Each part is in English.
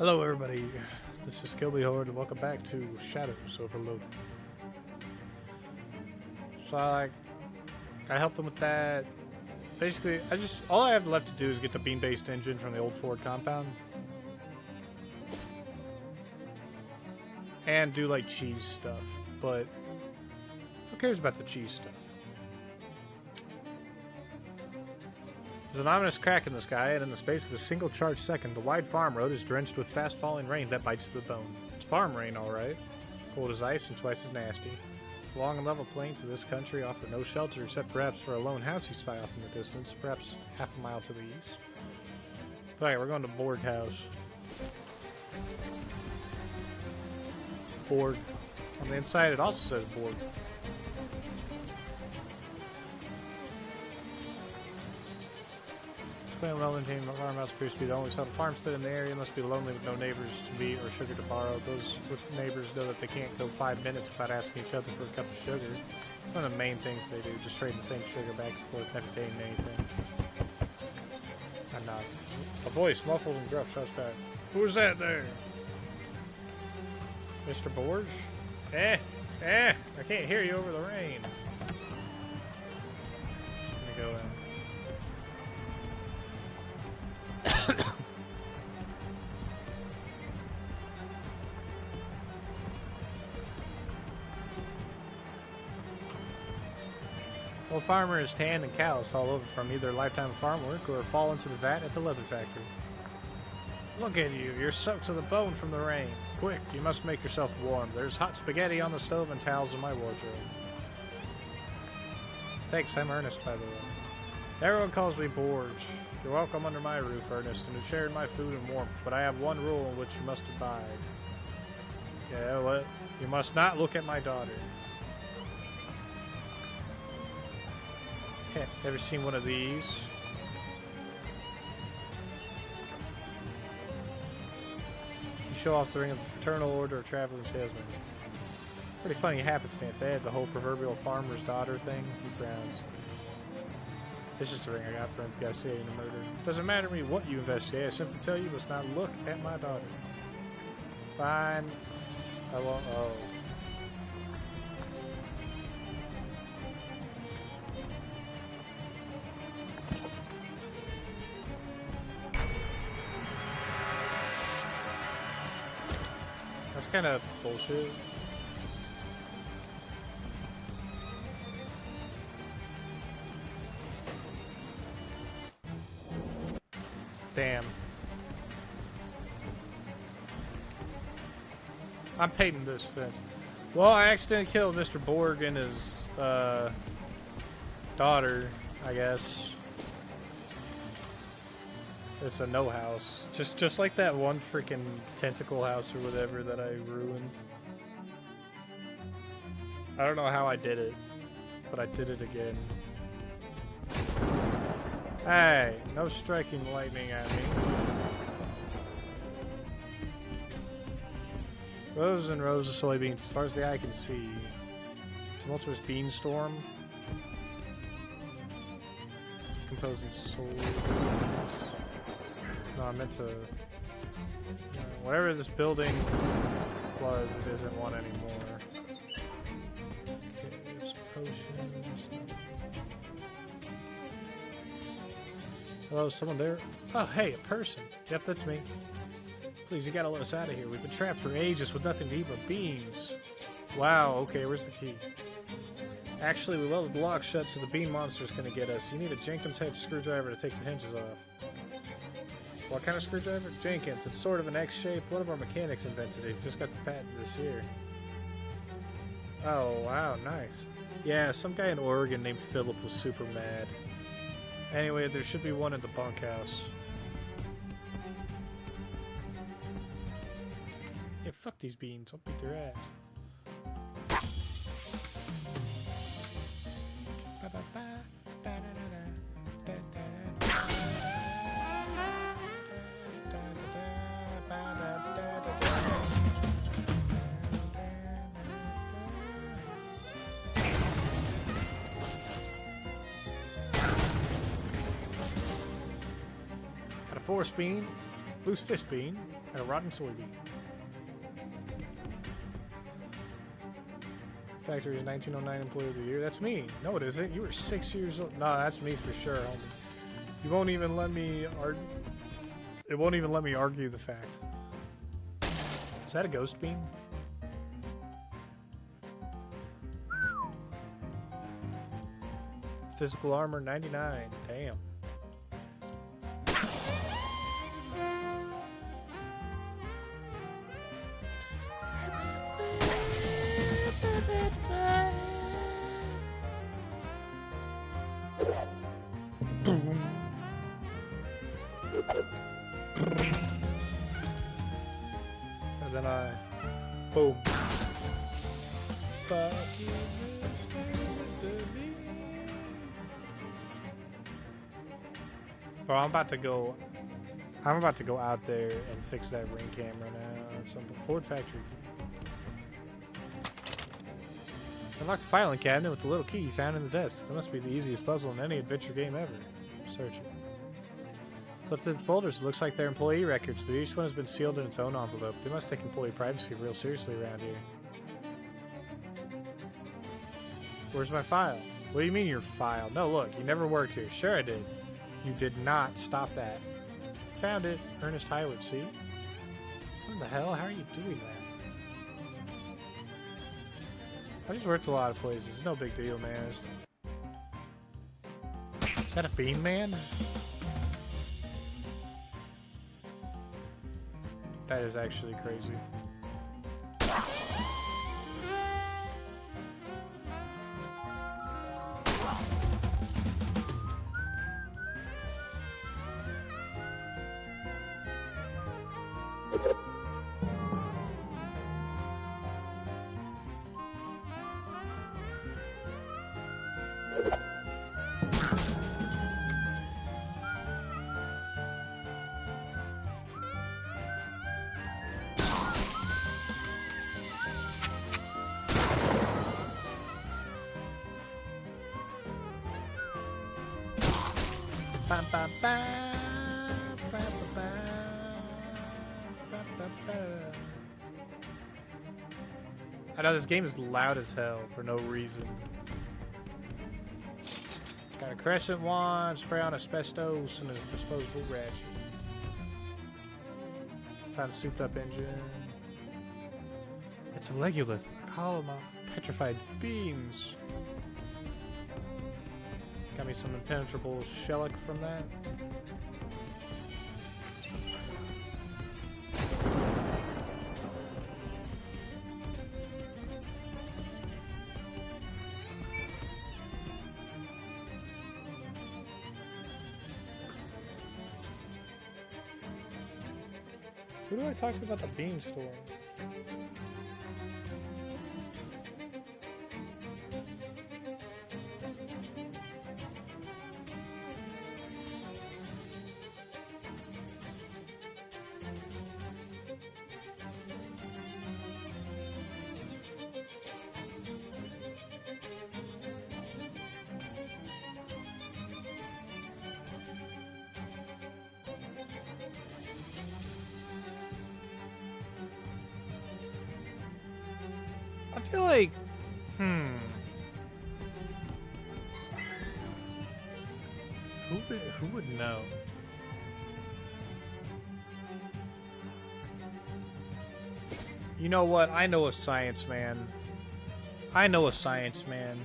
Hello everybody, this is Kilby Horde and welcome back to Shadows over Loathing. So I helped them with that. Basically, all I have left to do is get the beam-based engine from the old Ford compound. And do like cheese stuff, but who cares about the cheese stuff? There's an ominous crack in the sky, and in the space of a single charged second, the wide farm road is drenched with fast-falling rain that bites to the bone. It's farm rain, alright. Cold as ice and twice as nasty. Long and level plains of this country offer no shelter except perhaps for a lone house you spy off in the distance, perhaps half a mile to the east. Alright, we're going to Borg House. Borg. On the inside it also says Borg. Well maintained farmhouse appears to be the only sort of farmstead in the area. Must be lonely with no neighbors to meet or sugar to borrow. Those with neighbors know that they can't go 5 minutes without asking each other for a cup of sugar. One of the main things they do, just trade the same sugar back and forth, never gain anything. I'm not. A voice, muffled and gruff, shouts back. Who's that there? Mr. Borge? I can't hear you over the rain. Let me go in. Old farmer is tanned and calloused all over from either a lifetime of farm work or a fall into the vat at the leather factory. Look at you, you're soaked to the bone from the rain. Quick, you must make yourself warm. There's hot spaghetti on the stove and towels in my wardrobe. Thanks, I'm Ernest, by the way. Everyone calls me Borge. You're welcome under my roof, Ernest, and have shared my food and warmth, but I have one rule in which you must abide. Yeah, what? You must not look at my daughter. Ever seen one of these? You show off the ring of the Fraternal Order of Traveling Salesmen. Pretty funny happenstance. They had the whole proverbial farmer's daughter thing. He frowns. This is the ring I got for investigating the murder. Doesn't matter to me what you investigate. I simply tell you must not look at my daughter. Fine. I won't. Oh. That's kind of bullshit. Damn. I'm painting this fence. Well, I accidentally killed Mr. Borg and his daughter, I guess. It's a no house. Just like that one freaking tentacle house or whatever that I ruined. I don't know how I did it, but I did it again. Hey, no striking lightning at me. Rows and rows of soybeans as far as the eye can see. Tumultuous beanstorm. Decomposing soybeans. No, I meant to... whatever this building was, it isn't one anymore. Caves, potions... Hello, someone there? Oh, hey, a person. Yep, that's me. Please, you gotta let us out of here. We've been trapped for ages with nothing to eat but beans. Wow, okay, where's the key? Actually, we welded the lock shut, so the bean monster's gonna get us. You need a Jenkins head screwdriver to take the hinges off. What kind of screwdriver? Jenkins. It's sort of an X shape. One of our mechanics invented it. He just got the patent this year. Oh, wow, nice. Yeah, some guy in Oregon named Philip was super mad. Anyway, there should be one in the bunkhouse. Yeah, fuck these beans. I'll beat their ass. Got a force beam. Loose fish bean and a rotten soybean. Factory's 1909 Employee of the Year. That's me. No, it isn't. You were 6 years old. No, that's me for sure, homie. You won't even let me argue. It won't even let me argue the fact. Is that a ghost bean? Physical armor 99. Damn. And then I boom. Fuck you, Mr. Lee. Bro, I'm about to go out there and fix that ring camera now. Some Ford factory. Unlock the filing cabinet with the little key you found in the desk. That must be the easiest puzzle in any adventure game ever. Search it. Flip through the folders. It looks like they're employee records, but each one has been sealed in its own envelope. They must take employee privacy real seriously around here. Where's my file? What do you mean your file? No, look, you never worked here. Sure I did. You did not. Stop that. Found it. Ernest Highwood, see? What the hell? How are you doing that? I just worked a lot of places. It's no big deal, man. Is that a bean man? That is actually crazy. Bam, bam, bam, bam, bam, bam, bam. I know this game is loud as hell for no reason. Got a crescent wand, spray on asbestos, and a disposable ratchet. Found a souped up engine. It's a legulith, a column of petrified beans. Got me some impenetrable shellac from that. Who do I talk to about the bean store? I feel like, who would know? You know what? I know a science man. I know a science man.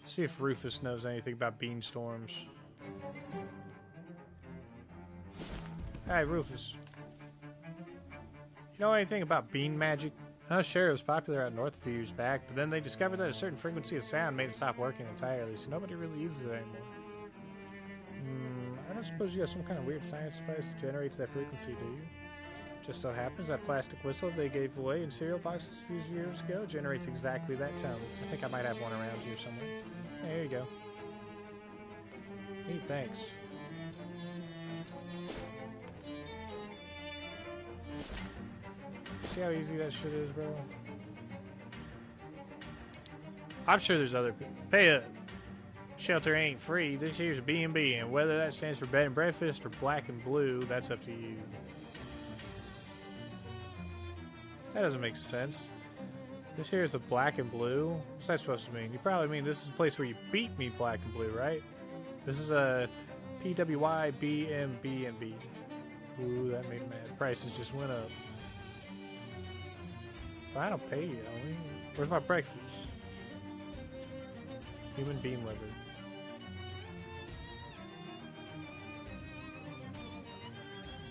See if Rufus knows anything about bean storms. Hey, Rufus. You know anything about bean magic? Oh, sure, it was popular out north a few years back, but then they discovered that a certain frequency of sound made it stop working entirely, so nobody really uses it anymore. I don't suppose you have some kind of weird science device that generates that frequency, do you? Just so happens that plastic whistle they gave away in cereal boxes a few years ago generates exactly that tone. I think I might have one around here somewhere. Hey, here you go. Hey, thanks. See how easy that shit is, bro? I'm sure there's other people. Pay a Shelter ain't free. This here's a B&B, and whether that stands for bed and breakfast or black and blue, that's up to you. That doesn't make sense. This here is a black and blue? What's that supposed to mean? You probably mean this is a place where you beat me black and blue, right? This is a PWI BMB&B. Ooh, that made me mad. Prices just went up. But I don't pay you, homie. Where's my breakfast? Human bean liver.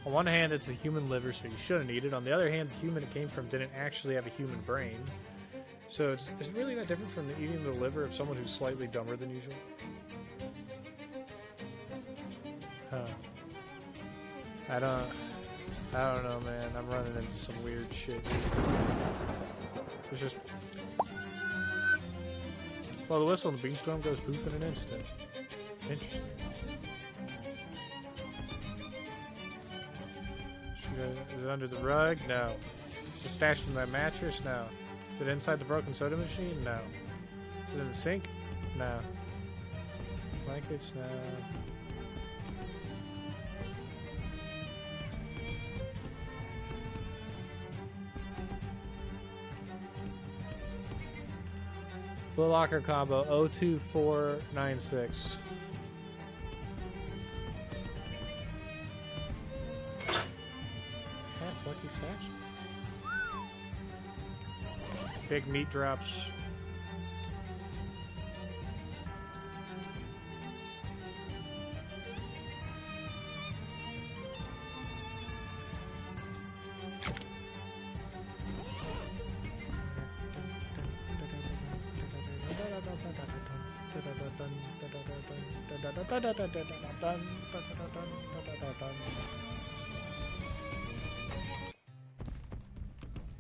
On one hand, it's a human liver, so you shouldn't eat it. On the other hand, the human it came from didn't actually have a human brain. So it's really not different from eating the liver of someone who's slightly dumber than usual. Huh. I don't know, man. I'm running into some weird shit. There's just... Well, the whistle and the beanstorm goes poof in an instant. Interesting. Is it under the rug? No. Is it stashed in my mattress? No. Is it inside the broken soda machine? No. Is it in the sink? No. Blankets? No. Foot Locker combo 02496. That's Lucky Section. Big meat drops.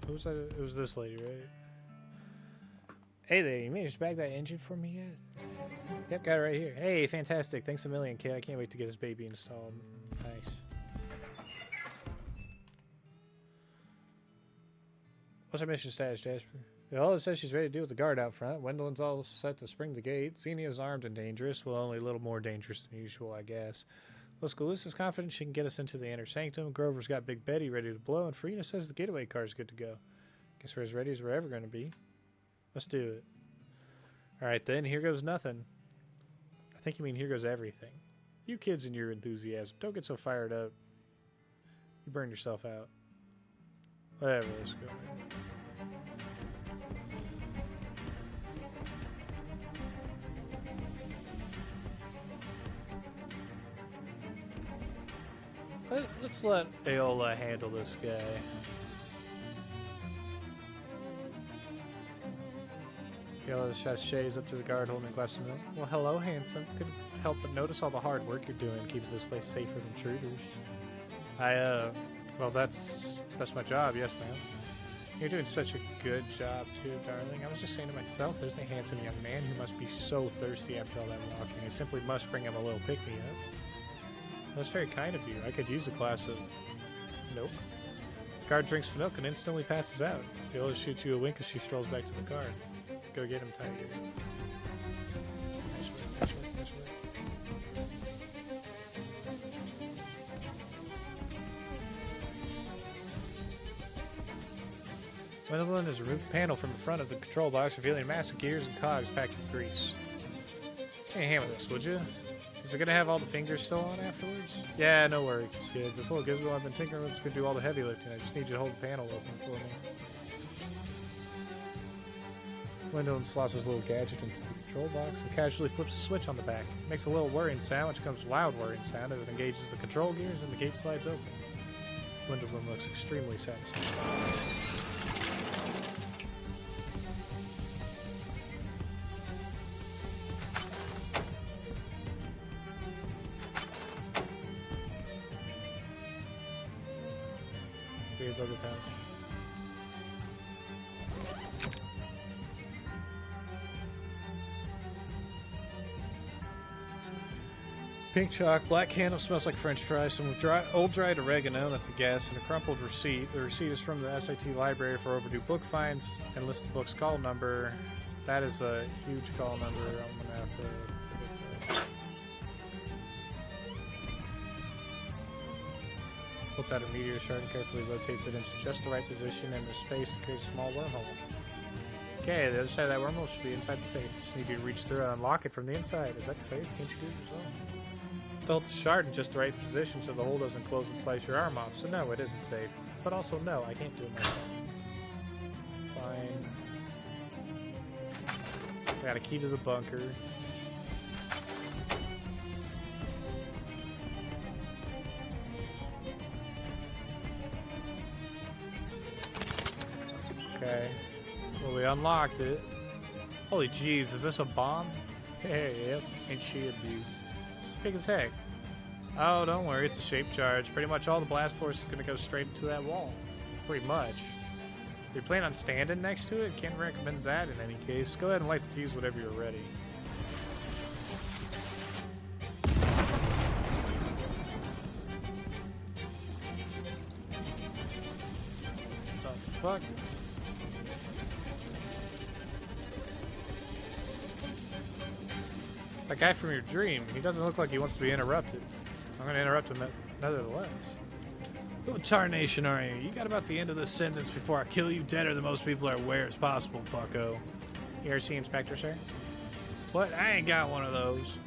Who was that? It was this lady, right? Hey there, you managed to bag that engine for me yet? Yep, got it right here. Hey, fantastic. Thanks a million, kid. I can't wait to get this baby installed. Nice. What's our mission status, Jasper? Well, it says she's ready to deal with the guard out front. Wendell's all set to spring the gate. Xenia's armed and dangerous. Well, only a little more dangerous than usual, I guess. Luscalusa's confident she can get us into the inner sanctum. Grover's got Big Betty ready to blow, and Farina says the getaway car's good to go. Guess we're as ready as we're ever going to be. Let's do it. Alright then, here goes nothing. I think you mean here goes everything. You kids and your enthusiasm. Don't get so fired up. You burn yourself out. Whatever, let's go, man. Let's let Aola handle this guy. Aola sachets up to the guard holding a glass of milk. Well, hello, handsome. Couldn't help but notice all the hard work you're doing. Keeps this place safer than intruders. Well, that's my job, yes, ma'am. You're doing such a good job, too, darling. I was just saying to myself, there's a handsome young man who must be so thirsty after all that walking. I simply must bring him a little pick-me-up. That's very kind of you. I could use a glass of... Nope. The guard drinks the milk and instantly passes out. Viola shoots you a wink as she strolls back to the guard. Go get him, Tiger. Nice work, nice work, nice work. Gwendolyn has removed the panel from the front of the control box, revealing massive gears and cogs packed with grease. Hey, hammer this, would you? Is it gonna have all the fingers still on afterwards? Yeah, no worries, kid. This little gizmo I've been tinkering with is gonna do all the heavy lifting. I just need you to hold the panel open for me. Gwendolyn slots his little gadget into the control box and casually flips a switch on the back. It makes a little whirring sound, which becomes a loud whirring sound as it engages the control gears and the gate slides open. Gwendolyn looks extremely satisfied. Weird leather pouch. Pink chalk, black candle smells like French fries, some old dried oregano, that's a guess, and a crumpled receipt. The receipt is from the SIT library for overdue book fines and lists the book's call number. That is a huge call number. I'm gonna have to forget Pulls out a meteor shard and carefully rotates it into just the right position and the space to create a small wormhole. Okay, the other side of that wormhole should be inside the safe. Just need you to reach through and unlock it from the inside. Is that safe? Can't you do it yourself? Hold the shard in just the right position so the hole doesn't close and slice your arm off. So no, it isn't safe. But also no, I can't do it myself. Fine. I got a key to the bunker. Okay. Well, we unlocked it. Holy jeez, is this a bomb? Hey, yep. Ain't she a beaut? Big as heck. Oh, don't worry, it's a shape charge. Pretty much all the blast force is going to go straight into that wall. Pretty much. If you plan on standing next to it, can't recommend that in any case. Go ahead and light the fuse whenever you're ready. What the fuck? It's that guy from your dream. He doesn't look like he wants to be interrupted. I'm going to interrupt him nevertheless. Who tarnation are you? You got about the end of this sentence before I kill you deader than most people are aware as possible, bucko. ERC Inspector, sir? What? I ain't got one of those.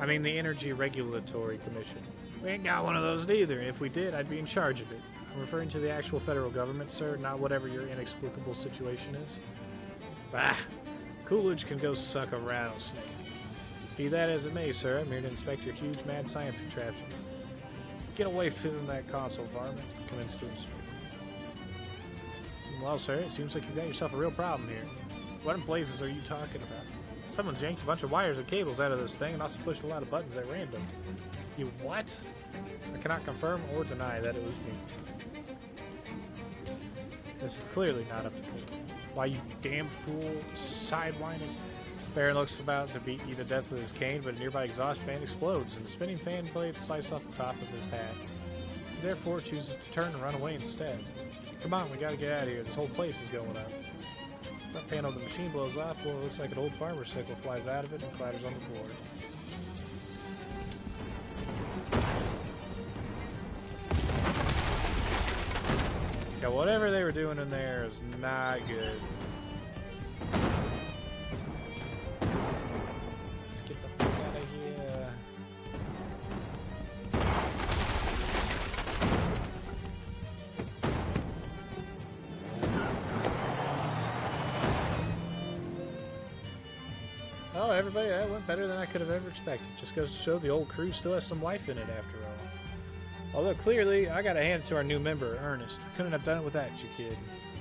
I mean the Energy Regulatory Commission. We ain't got one of those either. If we did, I'd be in charge of it. I'm referring to the actual federal government, sir, not whatever your inexplicable situation is. Bah! Coolidge can go suck a rattlesnake. Be that as it may, sir, I'm here to inspect your huge mad science contraption. Get away from that console, varmint. Commence to inspect. Well, sir, it seems like you've got yourself a real problem here. What in blazes are you talking about? Someone's yanked a bunch of wires and cables out of this thing and also pushed a lot of buttons at random. You what? I cannot confirm or deny that it was me. This is clearly not up to me. Why, you damn fool, sidewinding. Baron looks about to beat you to death with his cane, but a nearby exhaust fan explodes, and the spinning fan blades slice off the top of his hat. He therefore chooses to turn and run away instead. Come on, we gotta get out of here. This whole place is going up. Front panel of the machine blows off. Well, it looks like an old farmer's sickle flies out of it and clatters on the floor. Yeah, whatever they were doing in there is not good. Let's get the fuck out of here. Oh, everybody, that went better than I could have ever expected. Just goes to show the old crew still has some life in it after all. Although clearly, I gotta hand it to our new member, Ernest. Couldn't have done it without you, kid.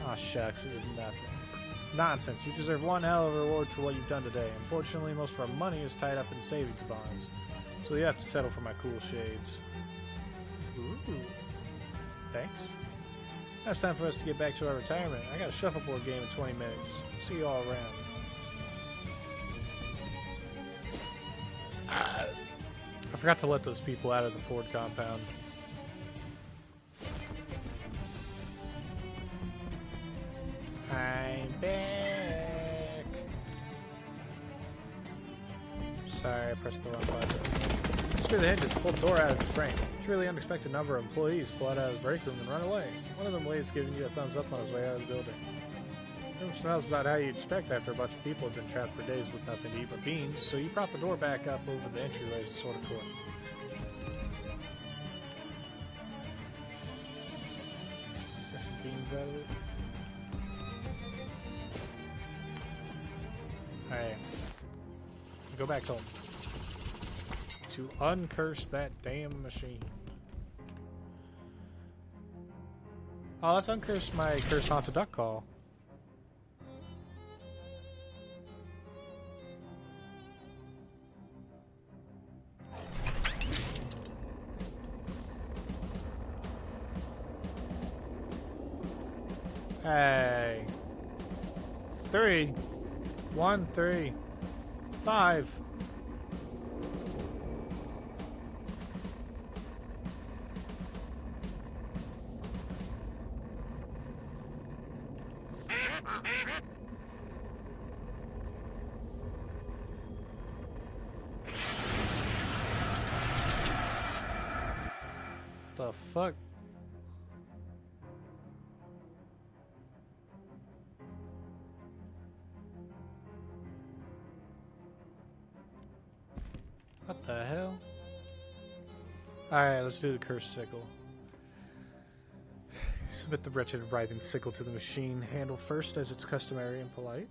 Aw, shucks, it was nothing. Nonsense, you deserve one hell of a reward for what you've done today. Unfortunately, most of our money is tied up in savings bonds. So you have to settle for my cool shades. Ooh. Thanks. Now it's time for us to get back to our retirement. I got a shuffleboard game in 20 minutes. See you all around. I forgot to let those people out of the Ford compound. I'm back. Sorry, I pressed the wrong button. Screw the hinges, pulled the door out of the frame. It's really unexpected number of employees flood out of the break room and run away. One of them waves giving you a thumbs up on his way out of the building. Room smells about how you'd expect after a bunch of people have been trapped for days with nothing to eat but beans, so you prop the door back up over the entryway as a sort of court. Get some beans out of it. Alright. Go back home. To uncurse that damn machine. Oh, let's uncurse my cursed haunted duck call. Hey. 3, 1, 3, 5. The fuck? Alright, let's do the cursed sickle. Submit the wretched writhing sickle to the machine. Handle first as it's customary and polite.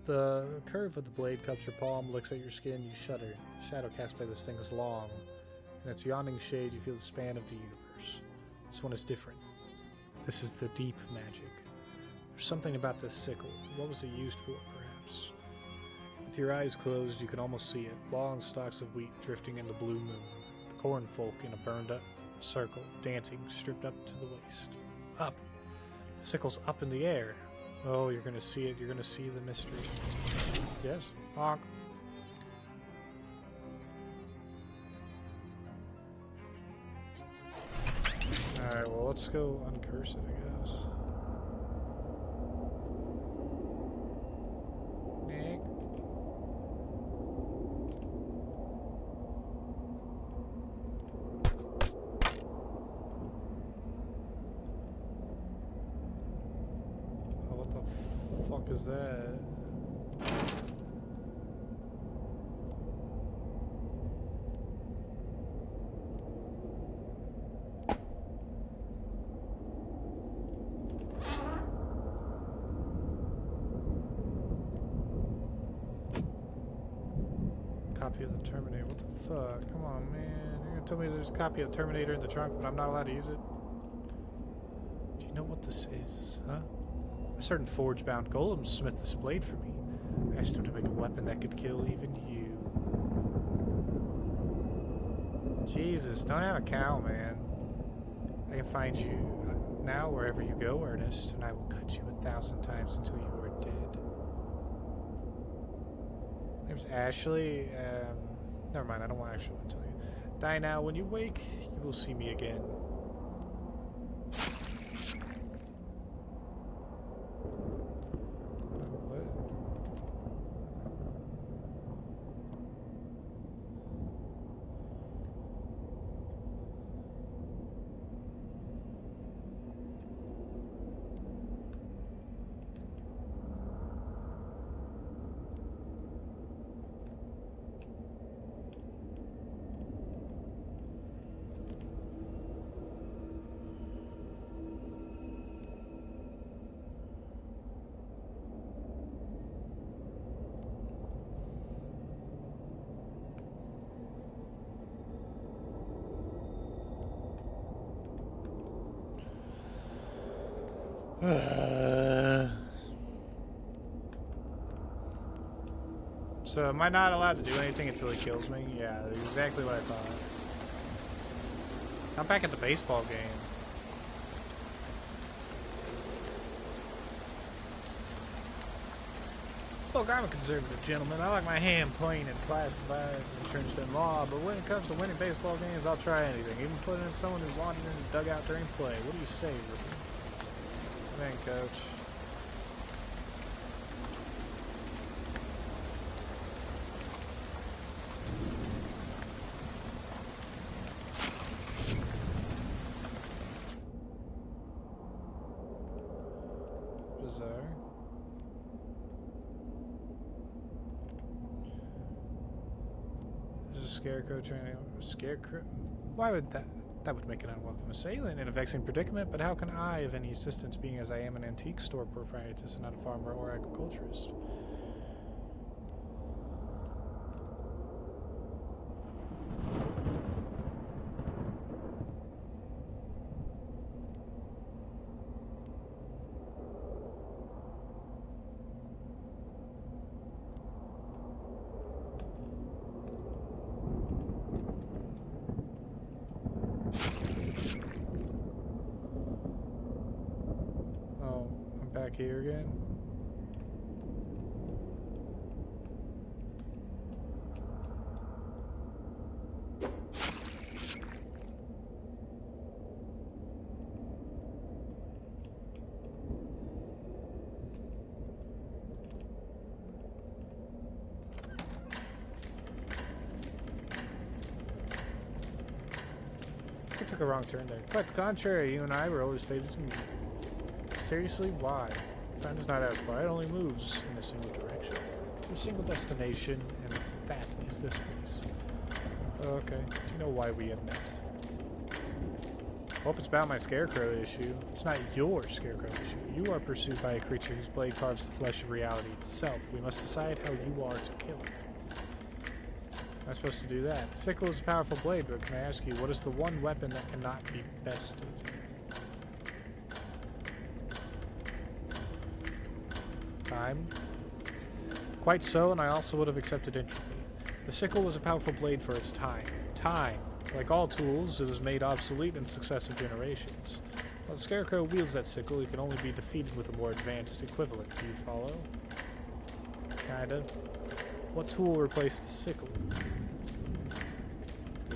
The curve of the blade cups your palm, looks at your skin, you shudder. The shadow cast by this thing is long. In its yawning shade, you feel the span of the universe. This one is different. This is the deep magic. There's something about this sickle. What was it used for, perhaps? With your eyes closed, you can almost see it. Long stalks of wheat drifting in the blue moon. The corn folk in a burned-up circle, dancing, stripped up to the waist. Up. The sickle's up in the air. Oh, you're gonna see it. You're gonna see the mystery. Yes? Honk. Alright, well, let's go uncurse it, I guess. Nick. Oh, what the fuck is that? Copy of the Terminator. What the fuck? Come on, man. You're gonna tell me there's a copy of the Terminator in the trunk, but I'm not allowed to use it? Do you know what this is, huh? A certain forge-bound golem smith this blade for me. I asked him to make a weapon that could kill even you. Jesus, don't have a cow, man. I can find you now wherever you go, Ernest, and I will cut you 1,000 times until you are dead. Name's Ashley. Never mind, I don't want to actually tell you. Die now. When you wake, you will see me again. So, am I not allowed to do anything until he kills me? Yeah, that's exactly what I thought. I'm back at the baseball game. Look, I'm a conservative gentleman. I like my hand playing in class divides and turns to law, but when it comes to winning baseball games, I'll try anything, even putting in someone who's wandering in the dugout during play. What do you say, rookie? Come in, coach. Bizarre. There's a scarecrow training. Scarecrow? Why would that? That would make an unwelcome assailant in a vexing predicament, but how can I of any assistance, being as I am an antique store proprietress and not a farmer or agriculturist? Back here again. I took a wrong turn there. Quite the contrary, you and I were always fated to meet. Seriously, why? Time does not ask why, it only moves in a single direction. To a single destination, and that is this place. Okay, do you know why we have met? Hope it's about my scarecrow issue. It's not your scarecrow issue. You are pursued by a creature whose blade carves the flesh of reality itself. We must decide how you are to kill it. Am I supposed to do that? The sickle is a powerful blade, but can I ask you, what is the one weapon that cannot be bested? Time. Quite so, and I also would have accepted entropy. The sickle was a powerful blade for its time. Time. Like all tools, it was made obsolete in successive generations. While the Scarecrow wields that sickle, he can only be defeated with a more advanced equivalent. Do you follow? Kinda. What tool replaced the sickle?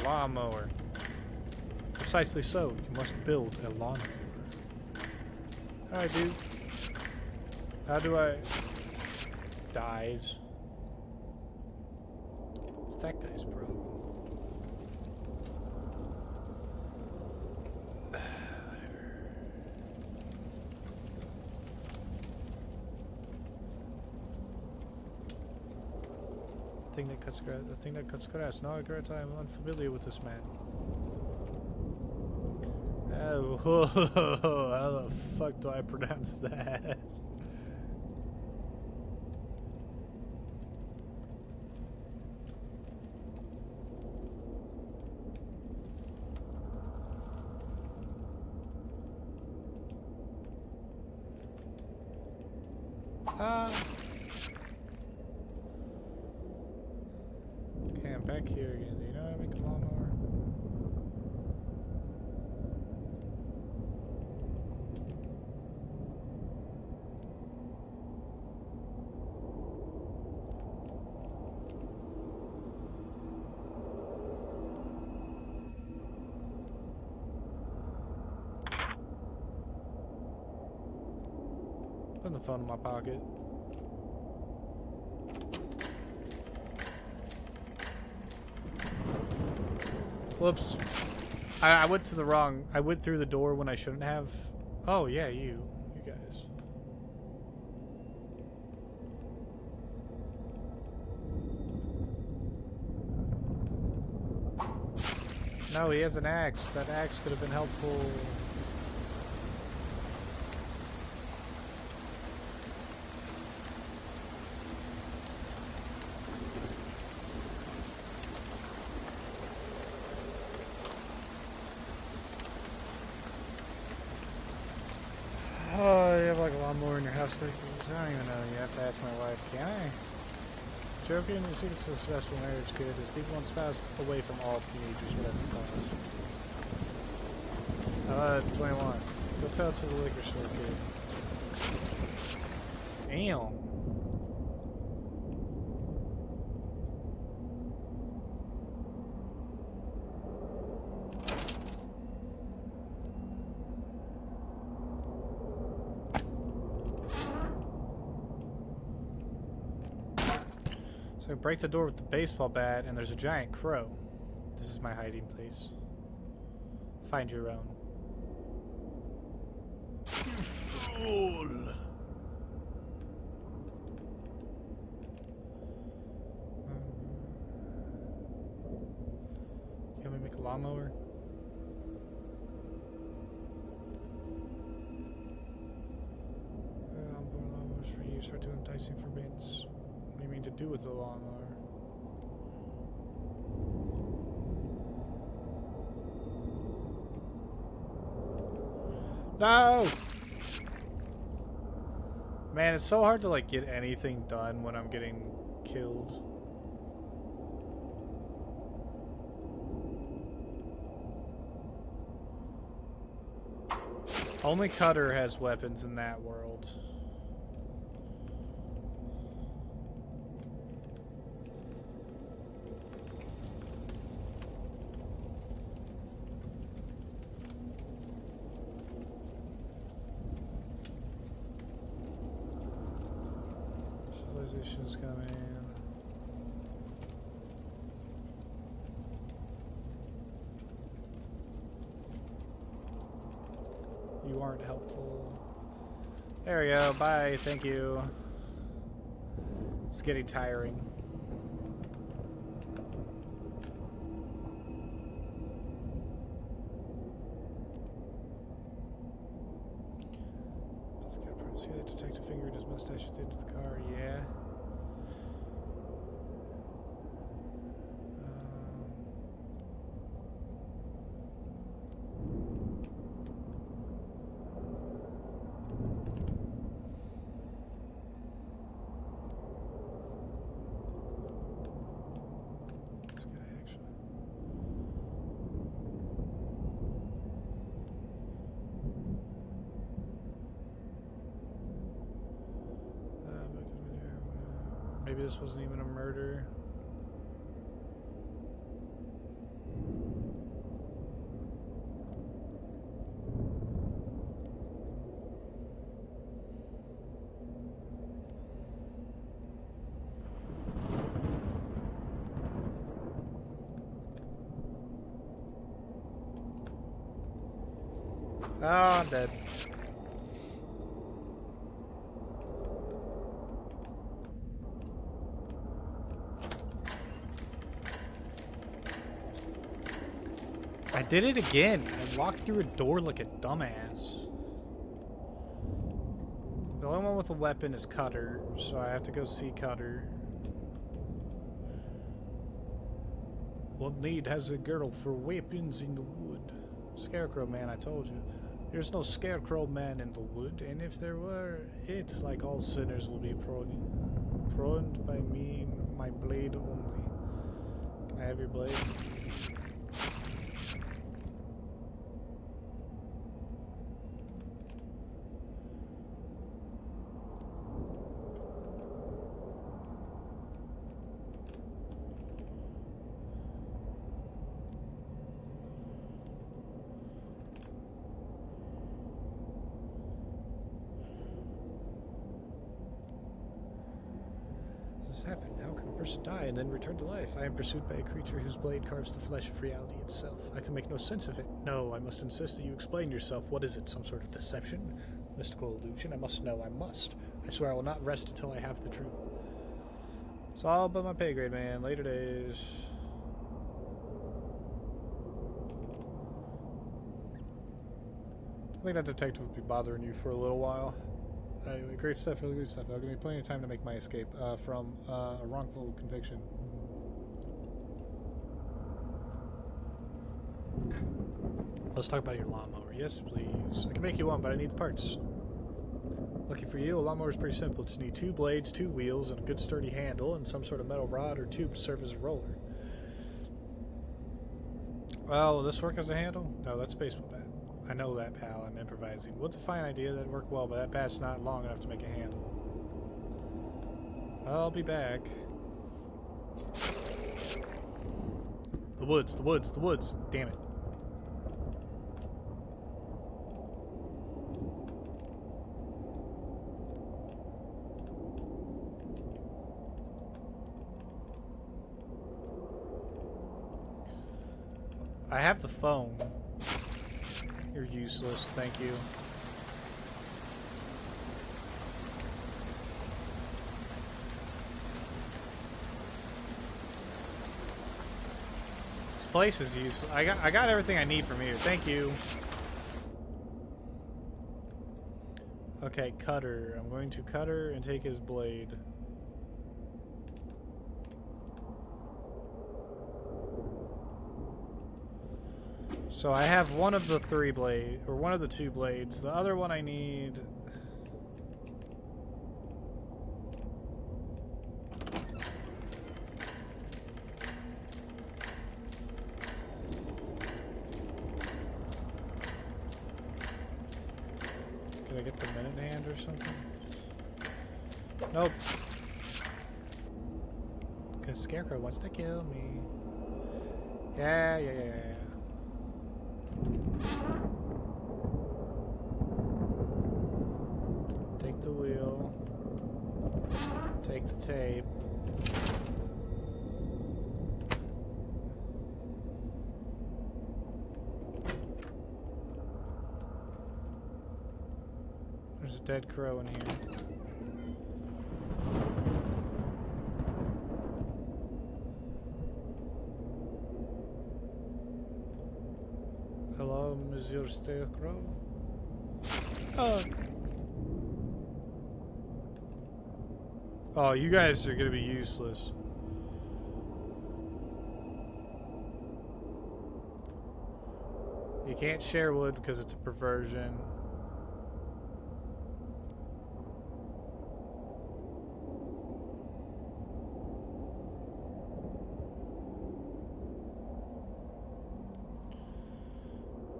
Lawnmower. Precisely so. You must build a lawnmower. Alright, dude. How do I... Dies. It's that guy's problem. The thing that cuts grass. Now I regret I am unfamiliar with this man. Oh, how the fuck do I pronounce that? Okay, I'm back here again. Do you know how to make a lawnmower? Put the phone in my pocket. Whoops. I went to the wrong... I went through the door when I shouldn't have. Oh, yeah, you guys. No, he has an axe. That axe could have been helpful. Oh, you have like a lawnmower in your house. Like, I don't even know. You have to ask my wife. Can I? Joking, the secret to successful marriage kid is keep one spouse away from all teenagers, whatever it costs. 21. Go tell it to the liquor store kid. Damn. So I break the door with the baseball bat, and there's a giant crow. This is my hiding place. Find your own. You fool! Can we make a lawnmower? I'm putting lawnmowers for use for too enticing for mates. What do you mean to do with the lawnmower? No! Man, it's so hard to like get anything done when I'm getting killed. Only Cutter has weapons in that world. Civilization's coming. You aren't helpful. There we go. Bye. Thank you. It's getting tiring. See that detective finger in his mustache at the end of the car? Yeah. This guy actually. Maybe this wasn't even a murder. Oh, I'm dead. I did it again. I walked through a door like a dumbass. The only one with a weapon is Cutter, so I have to go see Cutter. What need has a girl for weapons in the wood? Scarecrow man, I told you. There's no Scarecrow man in the wood, and if there were, it, like all sinners, will be pruned by me, my blade only. Can I have your blade? Happen? How can a person die and then return to life? I am pursued by a creature whose blade carves the flesh of reality itself. I can make no sense of it. No, I must insist that you explain yourself. What is it? Some sort of deception? Mystical illusion? I must know. I must. I swear I will not rest until I have the truth. It's all about my pay grade, man. Later days. I think that detective would be bothering you for a little while. Anyway, great stuff, really good stuff. I'll give me plenty of time to make my escape from a wrongful conviction. Let's talk about your lawnmower. Yes, please. I can make you one, but I need the parts. Lucky for you, a lawnmower is pretty simple. Just need 2 blades, 2 wheels, and a good sturdy handle, and some sort of metal rod or tube to serve as a roller. Well, will this work as a handle? No, that's a baseball bat. I know that, pal. I'm improvising. What's a fine idea that worked well, but that bat's not long enough to make a handle. I'll be back. The woods, the woods, the woods. Damn it. I have the phone. You're useless, thank you. This place is useless. I got everything I need from here. Thank you. Okay, Cutter. I'm going to Cutter and take his blade. So I have one of the 3 blades, or one of the 2 blades. The other one I need. Can I get the minute hand or something? Nope. Because Scarecrow wants to kill me. Yeah. Take the wheel. Take the tape. There's a dead crow in here. Hello, Monsieur Scarecrow. Oh. Oh, you guys are gonna be useless. You can't share wood because it's a perversion.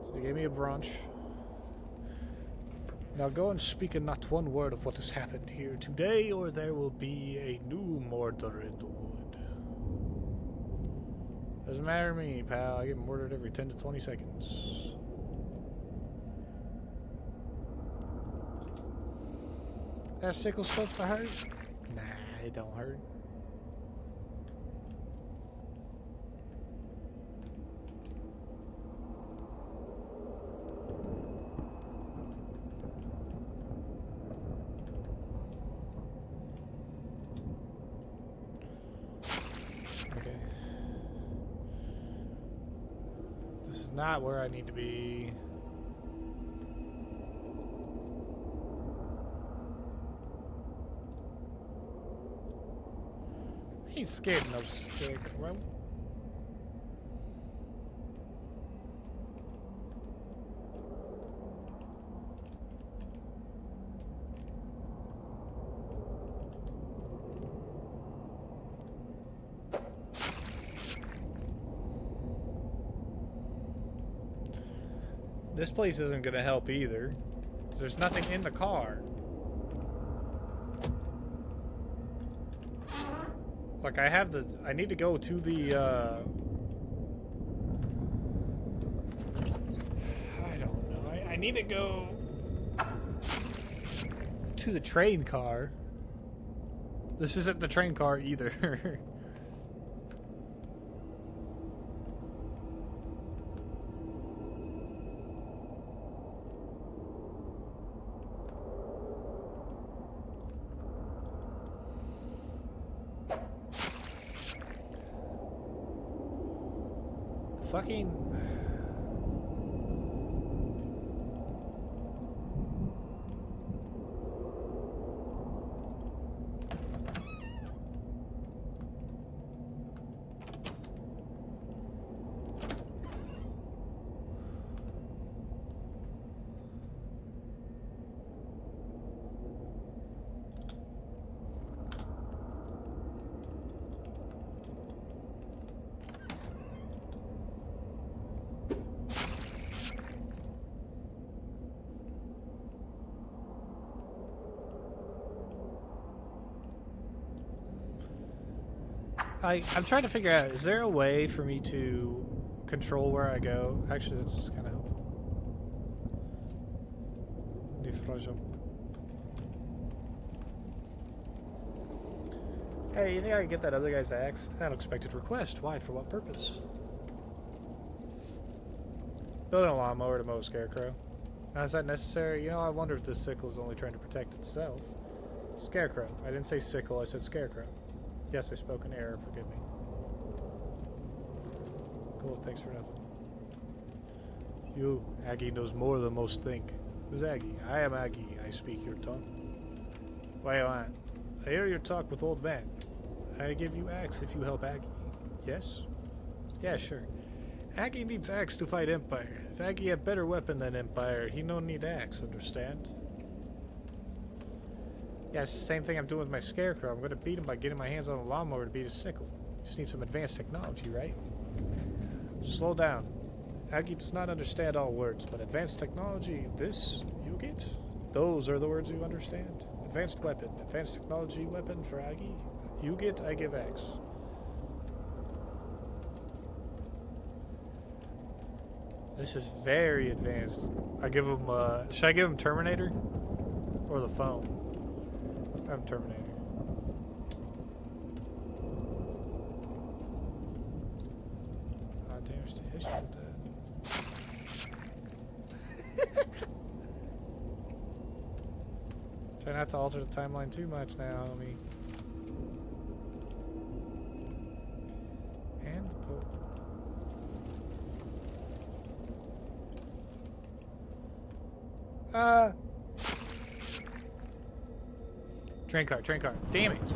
So you gave me a brunch. Now go and speak not one word of what has happened here today, or there will be a new murder in the wood. Doesn't matter to me, pal. I get murdered every 10 to 20 seconds. That sickle supposed to hurt? Nah, it don't hurt. Not where I need to be. I ain't scared of no scarecrow. This place isn't gonna help either. There's nothing in the car. Like I need to go to the I don't know. I need to go to the train car. This isn't the train car either. Fucking... I'm trying to figure out, is there a way for me to control where I go? Actually, that's kind of helpful. Hey, you think I can get that other guy's axe? An unexpected request. Why? For what purpose? Building a lawnmower to mow a scarecrow. Now, is that necessary? You know, I wonder if this sickle is only trying to protect itself. Scarecrow. I didn't say sickle, I said scarecrow. Yes, I spoke in error, forgive me. Cool, thanks for nothing. You, Aggie knows more than most think. Who's Aggie? I am Aggie, I speak your tongue. Why on? I hear your talk with old man. I give you axe if you help Aggie. Yes? Yeah, sure. Aggie needs axe to fight Empire. If Aggie had better weapon than Empire, he no need axe, understand? Yeah, it's the same thing I'm doing with my scarecrow. I'm gonna beat him by getting my hands on a lawnmower to beat his sickle. Just need some advanced technology, right? Slow down. Aggie does not understand all words, but advanced technology, this, you get? Those are the words you understand. Advanced weapon. Advanced technology weapon for Aggie. You get, I give axe. This is very advanced. I give him, should I give him Terminator? Or the phone? I'm Terminator. Damage to history with that. Try not to alter the timeline too much now, homie. And pull. Train car, train car. Damn it.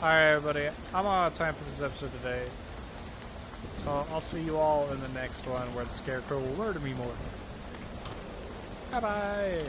Alright, everybody. I'm out of time for this episode today. So I'll see you all in the next one where the Scarecrow will murder me more. Bye-bye.